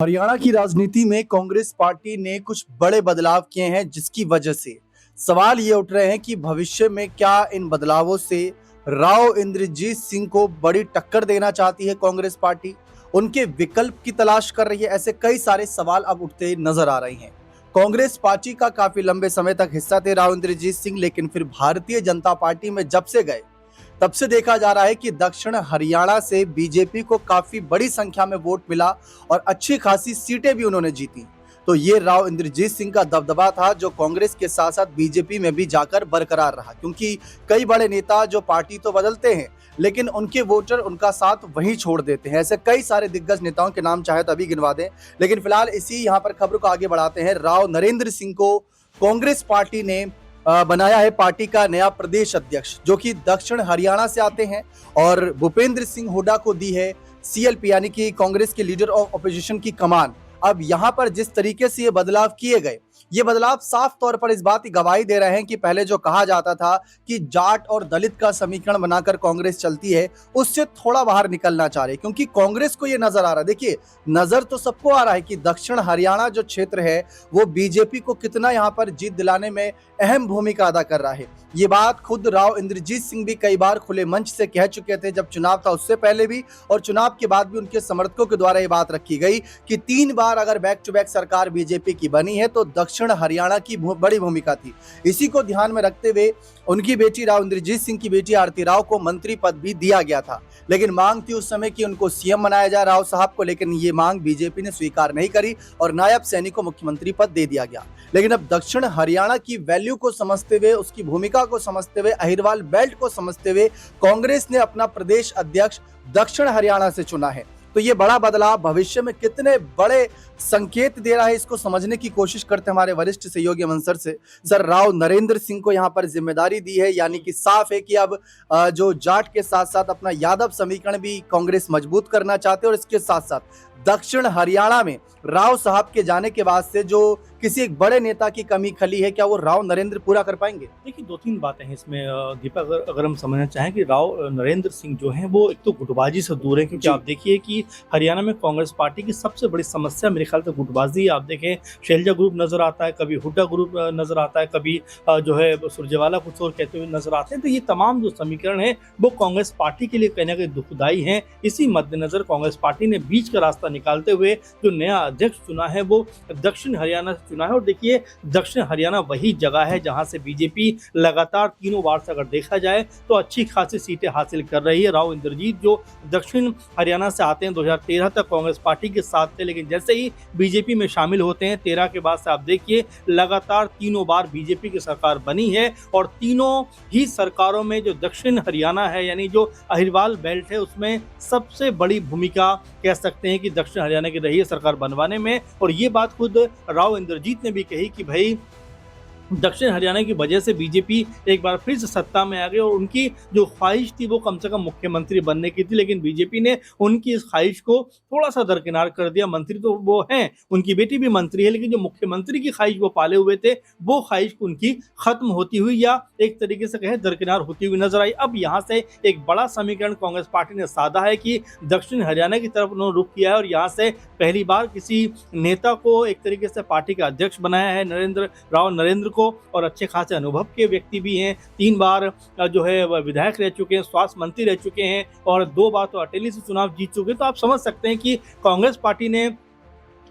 हरियाणा की राजनीति में कांग्रेस पार्टी ने कुछ बड़े बदलाव किए हैं, जिसकी वजह से सवाल ये उठ रहे हैं कि भविष्य में क्या इन बदलावों से राव इंद्रजीत सिंह को बड़ी टक्कर देना चाहती है कांग्रेस पार्टी, उनके विकल्प की तलाश कर रही है। ऐसे कई सारे सवाल अब उठते नजर आ रहे हैं। कांग्रेस पार्टी का काफी लंबे समय तक हिस्सा थे राव इंद्रजीत सिंह, लेकिन फिर भारतीय जनता पार्टी में जब से गए तब से देखा जा रहा है कि दक्षिण हरियाणा से बीजेपी को काफी बड़ी संख्या में वोट मिला और अच्छी खासी सीटें भी उन्होंने जीती। तो ये राव इंद्रजीत सिंह का दबदबा था जो कांग्रेस के साथ साथ बीजेपी में भी जाकर बरकरार रहा, क्योंकि कई बड़े नेता जो पार्टी तो बदलते हैं लेकिन उनके वोटर उनका साथ वहीं छोड़ देते हैं। ऐसे कई सारे दिग्गज नेताओं के नाम चाहे तो अभी गिनवा दें, लेकिन फिलहाल इसी यहाँ पर खबर को आगे बढ़ाते हैं। राव नरेंद्र सिंह को कांग्रेस पार्टी ने बनाया है पार्टी का नया प्रदेश अध्यक्ष, जो कि दक्षिण हरियाणा से आते हैं, और भूपेंद्र सिंह हुड्डा को दी है सीएलपी यानी कि कांग्रेस के लीडर ऑफ ऑपोजिशन की कमान। अब यहां पर जिस तरीके से ये बदलाव किए गए, ये बदलाव साफ तौर पर इस बात की गवाही दे रहे हैं कि पहले जो कहा जाता था कि जाट और दलित का समीकरण बनाकर कांग्रेस चलती है, उससे थोड़ा बाहर निकलना चाह रहे, क्योंकि कांग्रेस को ये नजर आ रहा है। देखिए, नजर तो सबको आ रहा है कि दक्षिण हरियाणा जो क्षेत्र है वो बीजेपी को कितना यहां पर जीत दिलाने में अहम भूमिका अदा कर रहा है। ये बात खुद राव इंद्रजीत सिंह भी कई बार खुले मंच से कह चुके थे, जब चुनाव था उससे पहले भी और चुनाव के बाद भी उनके समर्थकों के द्वारा ये बात रखी गई कि 3 बार अगर बैक टू बैक सरकार बीजेपी की बनी है तो दक्षिण हरियाणा की बड़ी भूमिका थी। इसी को ध्यान में रखते हुए उनकी बेटी राव इंद्रजीत सिंह की बेटी आरती राव को मंत्री पद भी दिया गया था, लेकिन मांग थी उस समय कि उनको सीएम बनाया जाए राव साहब को, लेकिन ये मांग बीजेपी ने स्वीकार नहीं करी और नायब सैनी को मुख्यमंत्री पद दे दिया गया। लेकिन अब दक्षिण हरियाणा की वैल्यू को समझते हुए, उसकी भूमिका को समझते हुए, अहिरवाल बेल्ट को समझते हुए कांग्रेस ने अपना प्रदेश अध्यक्ष दक्षिण हरियाणा से चुना है। तो ये बड़ा बदलाव भविष्य में कितने बड़े संकेत दे रहा है, इसको समझने की कोशिश करते हमारे वरिष्ठ सहयोगी अमन सर से। सर, राव नरेंद्र सिंह को यहाँ पर जिम्मेदारी दी है, यानी कि साफ है कि अब जो जाट के साथ साथ अपना यादव समीकरण भी कांग्रेस मजबूत करना चाहते हैं, और इसके साथ साथ दक्षिण हरियाणा में राव साहब के जाने के बाद से जो किसी एक बड़े नेता की कमी खली है, क्या वो राव नरेंद्र पूरा कर पाएंगे? देखिए, 2-3 बातें हैं इसमें दीपक। अगर हम समझना चाहें कि राव नरेंद्र सिंह जो हैं वो एक तो गुटबाजी से दूर है, क्योंकि आप देखिए कि हरियाणा में कांग्रेस पार्टी की सबसे बड़ी समस्या मेरे ख्याल से गुटबाजी। आप देखें, शैलजा ग्रुप नजर आता है, कभी हुड्डा ग्रुप नजर आता है, कभी जो है सुरजेवाला कुछ और कहते हुए नजर आते हैं। तो ये तमाम जो समीकरण है वो कांग्रेस पार्टी के लिए कहीं ना कहीं दुखदायी है। इसी मद्देनजर कांग्रेस पार्टी ने बीच का रास्ता निकालते हुए जो नया अध्यक्ष चुना है वो दक्षिण हरियाणा से चुना है। और देखिए, दक्षिण हरियाणा वही जगह है जहां से बीजेपी लगातार 3 बार से अगर देखा जाए तो अच्छी खासी सीटें हासिल कर रही है। राव इंद्रजीत जो दक्षिण हरियाणा से आते हैं, 2013 तक कांग्रेस पार्टी के साथ थे, लेकिन जैसे ही बीजेपी में शामिल होते हैं 13 के बाद से आप देखिए लगातार 3 बार बीजेपी की सरकार बनी है, और तीनों ही सरकारों में जो दक्षिण हरियाणा है यानी जो अहिरवाल बेल्ट है उसमें सबसे बड़ी भूमिका कह सकते हैं कि दक्षिण हरियाणा की रही है सरकार बनवाने में। और ये बात खुद राव इंद्रजीत ने भी कही कि भाई दक्षिण हरियाणा की वजह से बीजेपी एक बार फिर से सत्ता में आ गई, और उनकी जो ख्वाहिश थी वो कम से कम मुख्यमंत्री बनने की थी, लेकिन बीजेपी ने उनकी इस ख्वाहिश को थोड़ा सा दरकिनार कर दिया। मंत्री तो वो हैं, उनकी बेटी भी मंत्री है, लेकिन जो मुख्यमंत्री की ख्वाहिश वो पाले हुए थे वो ख्वाहिश उनकी खत्म होती हुई या एक तरीके से कहें दरकिनार होती हुई नजर आई। अब यहाँ से एक बड़ा समीकरण कांग्रेस पार्टी ने साधा है कि दक्षिण हरियाणा की तरफ उन्होंने रुख किया है, और यहाँ से पहली बार किसी नेता को एक तरीके से पार्टी का अध्यक्ष बनाया है राव नरेंद्र को, और अच्छे खासे अनुभव के व्यक्ति भी हैं। 3 बार जो है विधायक रह चुके हैं, स्वास्थ्य मंत्री रह चुके हैं, और 2 बार तो अटेली से चुनाव जीत चुके हैं। तो आप समझ सकते हैं कि कांग्रेस पार्टी ने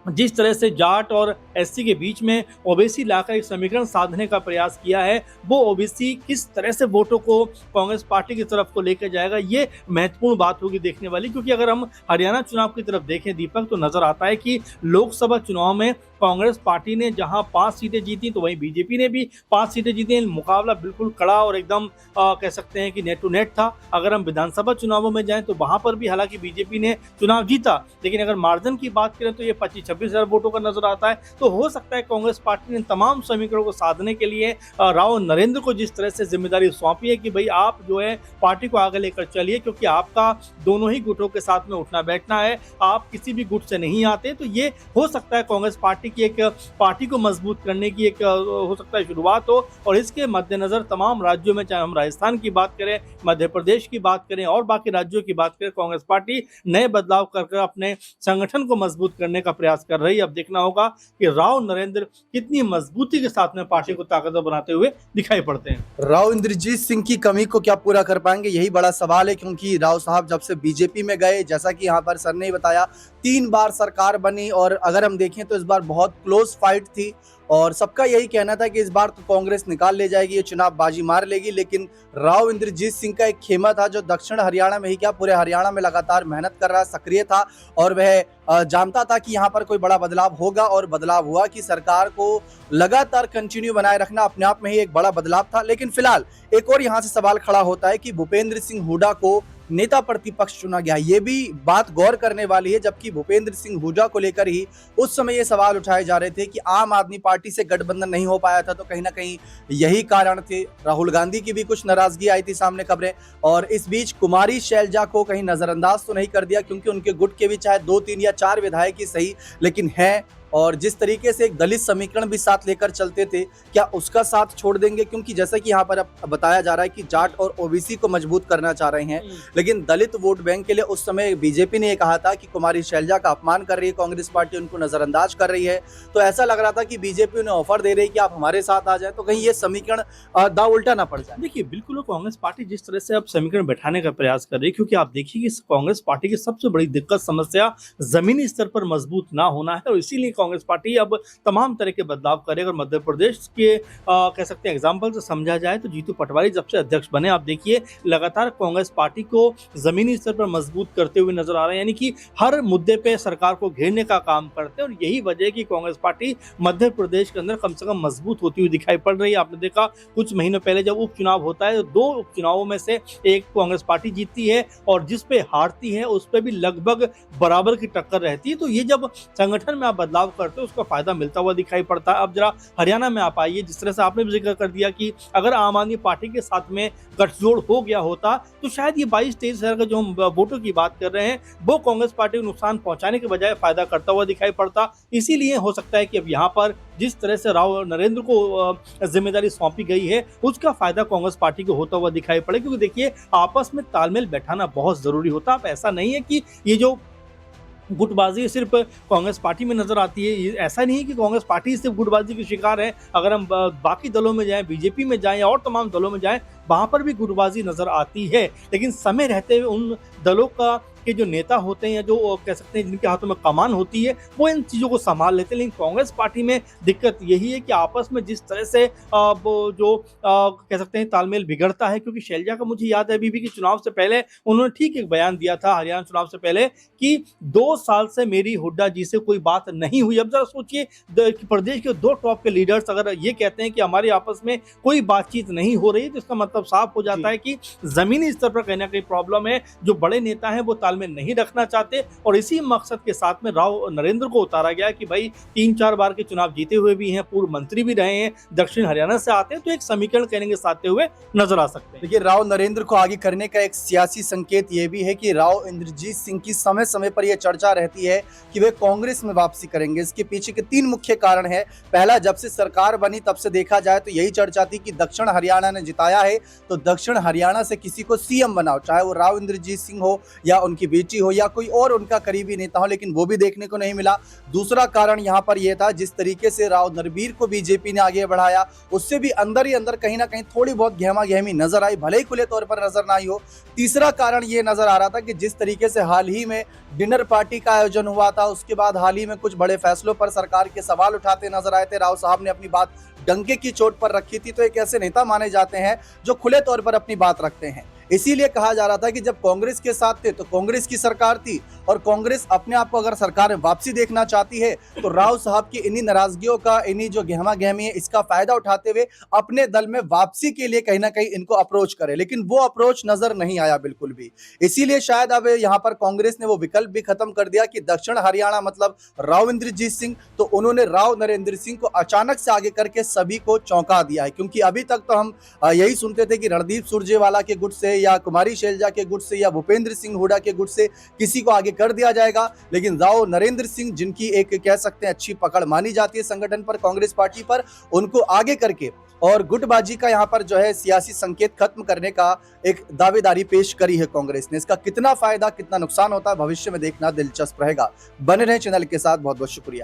जिस तरह से जाट और एससी के बीच में ओबीसी लाकर एक समीकरण साधने का प्रयास किया है, वो ओबीसी किस तरह से वोटों को कांग्रेस पार्टी की तरफ को लेकर जाएगा, ये महत्वपूर्ण बात होगी देखने वाली। क्योंकि अगर हम हरियाणा चुनाव की तरफ देखें दीपक, तो नजर आता है कि लोकसभा चुनाव में कांग्रेस पार्टी ने जहां 5 सीटें जीती तो वहीं बीजेपी ने भी 5 सीटें जीती। मुकाबला बिल्कुल कड़ा और एकदम कह सकते हैं कि नेट टू नेट था। अगर हम विधानसभा चुनावों में जाएं तो वहां पर भी हालांकि बीजेपी ने चुनाव जीता, लेकिन अगर मार्जिन की बात करें तो ये 25-26 हज़ार वोटों का नजर आता है। तो हो सकता है कांग्रेस पार्टी ने तमाम समीकरणों को साधने के लिए राव नरेंद्र को जिस तरह से जिम्मेदारी सौंपी है कि भाई आप जो है पार्टी को आगे लेकर चलिए, क्योंकि आपका दोनों ही गुटों के साथ में उठना बैठना है, आप किसी भी गुट से नहीं आते। तो ये हो सकता है कांग्रेस पार्टी की एक पार्टी को मजबूत करने की एक हो सकता है शुरुआत हो। और इसके मद्देनजर तमाम राज्यों में, चाहे हम राजस्थान की बात करें, मध्य प्रदेश की बात करें और बाकी राज्यों की बात करें, कांग्रेस पार्टी नए बदलाव कर अपने संगठन को मजबूत करने का प्रयास कर रही है। अब देखना होगा कि राव नरेंद्र कितनी मजबूती के साथ में पार्टी को ताकतवर बनाते हुए दिखाई पड़ते हैं। राव इंद्रजीत सिंह की कमी को क्या पूरा कर पाएंगे, यही बड़ा सवाल है, क्योंकि राव साहब जब से बीजेपी में गए, जैसा कि यहाँ पर सर ने बताया, 3 बार सरकार बनी और अगर हम देखें तो इस बार बहुत क्लोज फाइट थी और सबका यही कहना था कि इस बार तो कांग्रेस निकाल ले जाएगी, ये चुनाव बाजी मार लेगी। लेकिन राव इंद्रजीत सिंह का एक खेमा था जो दक्षिण हरियाणा में ही क्या पूरे हरियाणा में लगातार मेहनत कर रहा, सक्रिय था और वह जानता था कि यहाँ पर कोई बड़ा बदलाव होगा और बदलाव हुआ कि सरकार को लगातार कंटिन्यू बनाए रखना अपने आप में ही एक बड़ा बदलाव था। लेकिन फिलहाल एक और यहाँ से सवाल खड़ा होता है कि भूपेंद्र सिंह हुड्डा को नेता प्रतिपक्ष चुना गया, ये भी बात गौर करने वाली है। जबकि भूपेंद्र सिंह हुड्डा को लेकर ही उस समय ये सवाल उठाए जा रहे थे कि आम आदमी पार्टी से गठबंधन नहीं हो पाया था, तो कहीं ना कहीं यही कारण थे। राहुल गांधी की भी कुछ नाराजगी आई थी सामने खबरें, और इस बीच कुमारी शैलजा को कहीं नजरअंदाज तो नहीं कर दिया, क्योंकि उनके गुट के भी चाहे 2, 3 या 4 विधायक ही सही लेकिन हैं, और जिस तरीके से एक दलित समीकरण भी साथ लेकर चलते थे, क्या उसका साथ छोड़ देंगे? क्योंकि जैसा कि यहाँ पर अब बताया जा रहा है कि जाट और ओबीसी को मजबूत करना चाह रहे हैं, लेकिन दलित वोट बैंक के लिए उस समय बीजेपी ने ये कहा था कि कुमारी शैलजा का अपमान कर रही है कांग्रेस पार्टी, उनको नजरअंदाज कर रही है। तो ऐसा लग रहा था कि बीजेपी उन्हें ऑफर दे रही है कि आप हमारे साथ आ जाए, तो कहीं ये समीकरण दाव उल्टा ना पड़ जाए। देखिए, बिल्कुल कांग्रेस पार्टी जिस तरह से अब समीकरण बैठाने का प्रयास कर रही है, क्योंकि आप देखिए कि कांग्रेस पार्टी की सबसे बड़ी दिक्कत, समस्या जमीनी स्तर पर मजबूत ना होना है, और इसीलिए कांग्रेस पार्टी अब तमाम तरह के बदलाव करे। अगर मध्य प्रदेश के कह सकते हैं एग्जाम्पल से समझा जाए तो जीतू पटवारी जब से अध्यक्ष बने, आप देखिए लगातार कांग्रेस पार्टी को जमीनी स्तर पर मजबूत करते हुए नजर आ रहे हैं, यानी कि हर मुद्दे पे सरकार को घेरने का काम करते हैं। और यही वजह है कि कांग्रेस पार्टी मध्य प्रदेश के अंदर कम से कम मजबूत होती हुई दिखाई पड़ रही है। आपने देखा कुछ महीनों पहले जब उपचुनाव होता है तो 2 उपचुनावों में से एक कांग्रेस पार्टी जीतती है और जिस पे हारती है उस पे भी लगभग बराबर की टक्कर रहती है। तो ये जब संगठन में आप बदलाव करते हो उसका फायदा मिलता हुआ दिखाई पड़ता है। अब जरा हरियाणा में आप आइए, जिस तरह से आपने भी जिक्र कर दिया कि अगर आम आदमी पार्टी के साथ में गठजोड़ हो गया होता तो शायद ये 22-23 हजार का जो हम वोटों की बात कर रहे हैं वो कांग्रेस पार्टी को नुकसान पहुंचाने के बजाय फायदा करता हुआ दिखाई पड़ता। इसीलिए हो सकता है कि अब यहाँ पर जिस तरह से राव नरेंद्र को जिम्मेदारी सौंपी गई है उसका फायदा कांग्रेस पार्टी को होता हुआ दिखाई पड़े, क्योंकि देखिए आपस में तालमेल बैठाना बहुत जरूरी होता है। अब ऐसा नहीं है कि ये जो गुटबाजी सिर्फ कांग्रेस पार्टी में नजर आती है, ऐसा नहीं है कि कांग्रेस पार्टी सिर्फ गुटबाजी की शिकार है। अगर हम बाकी दलों में जाएं, बीजेपी में जाएं और तमाम दलों में जाएं, वहां पर भी गुटबाजी नजर आती है। लेकिन समय रहते हुए उन दलों का के जो नेता होते हैं या जो कह सकते हैं जिनके हाथों में कमान होती है वो इन चीज़ों को संभाल लेते हैं। लेकिन कांग्रेस पार्टी में दिक्कत यही है कि आपस में जिस तरह से कह सकते हैं तालमेल बिगड़ता है, क्योंकि शैलजा का मुझे याद है अभी भी कि चुनाव से पहले उन्होंने ठीक एक बयान दिया था हरियाणा चुनाव से पहले कि 2 साल से मेरी हुड्डा जी से कोई बात नहीं हुई। अब जरा सोचिए प्रदेश के 2 टॉप के लीडर्स अगर ये कहते हैं कि हमारे आपस में कोई बातचीत नहीं हो रही, तो इसका मतलब साफ हो जाता है कि जमीनी स्तर पर कहीं ना कहीं प्रॉब्लम है। जो बड़े नेता हैं वो में नहीं रखना चाहते, और इसी मकसद के साथ में राव नरेंद्र को उतारा गया कि भाई 3-4 बार के चुनाव जीते हुए भी हैं, पूर्व मंत्री भी रहे हैं, दक्षिण हरियाणा से आते हैं, तो एक समीकरण कहने के साथ हुए नजर आ सकते हैं। देखिए, राव नरेंद्र को आगे करने का एक सियासी संकेत ये भी है कि राव इंद्रजीत सिंह की समय समय पर यह चर्चा रहती है कि वे कांग्रेस में वापसी करेंगे। इसके पीछे के 3 मुख्य कारण है। पहला, जब से सरकार बनी तब से देखा जाए तो यही चर्चा थी कि दक्षिण हरियाणा ने जिताया है तो दक्षिण हरियाणा से किसी को सीएम बनाओ, चाहे वो राव इंद्रजीत सिंह हो या उनकी बेटी हो या कोई और उनका करीबी नेता हो, लेकिन वो भी देखने को नहीं मिला। दूसरा कारण यहाँ पर यह था, जिस तरीके से राव नरबीर को बीजेपी ने आगे बढ़ाया उससे भी अंदर ही अंदर कहीं ना कहीं थोड़ी बहुत गहमा गहमी नजर आई, भले ही खुले तौर पर नजर ना आई हो। तीसरा कारण ये नजर आ रहा था कि जिस तरीके से हाल ही में डिनर पार्टी का आयोजन हुआ था, उसके बाद हाल ही में कुछ बड़े फैसलों पर सरकार के सवाल उठाते नजर आए थे। राव साहब ने अपनी बात डंके की चोट पर रखी थी, तो एक ऐसे नेता माने जाते हैं जो खुले तौर पर अपनी बात रखते हैं। इसीलिए कहा जा रहा था कि जब कांग्रेस के साथ थे तो कांग्रेस की सरकार थी, और कांग्रेस अपने आप को अगर सरकार में वापसी देखना चाहती है तो राव साहब की इन्हीं नाराजगियों का, इन्हीं जो गहमा गहमी है, इसका फायदा उठाते हुए अपने दल में वापसी के लिए कहीं ना कहीं इनको अप्रोच करे, लेकिन वो अप्रोच नजर नहीं आया बिल्कुल भी। इसीलिए शायद अब यहाँ पर कांग्रेस ने वो विकल्प भी खत्म कर दिया कि दक्षिण हरियाणा मतलब राव इंद्रजीत सिंह, तो उन्होंने राव नरेंद्र सिंह को अचानक से आगे करके सभी को चौंका दिया है। क्योंकि अभी तक तो हम यही सुनते थे कि रणदीप सुरजेवाला के गुट से या कुमारी शैलजा के गुट से या भूपेंद्र सिंह हुड्डा के गुट से किसी को आगे कर दिया जाएगा, लेकिन राव नरेंद्र सिंह जिनकी एक कह सकते हैं अच्छी पकड़ मानी जाती है संगठन पर, कांग्रेस पार्टी पर, उनको आगे करके और गुटबाजी का यहाँ पर जो है सियासी संकेत खत्म करने का एक दावेदारी पेश करी है कांग्रेस ने। इसका कितना फायदा कितना नुकसान होता है भविष्य में देखना दिलचस्प रहेगा। बने रहे चैनल के साथ, बहुत बहुत शुक्रिया।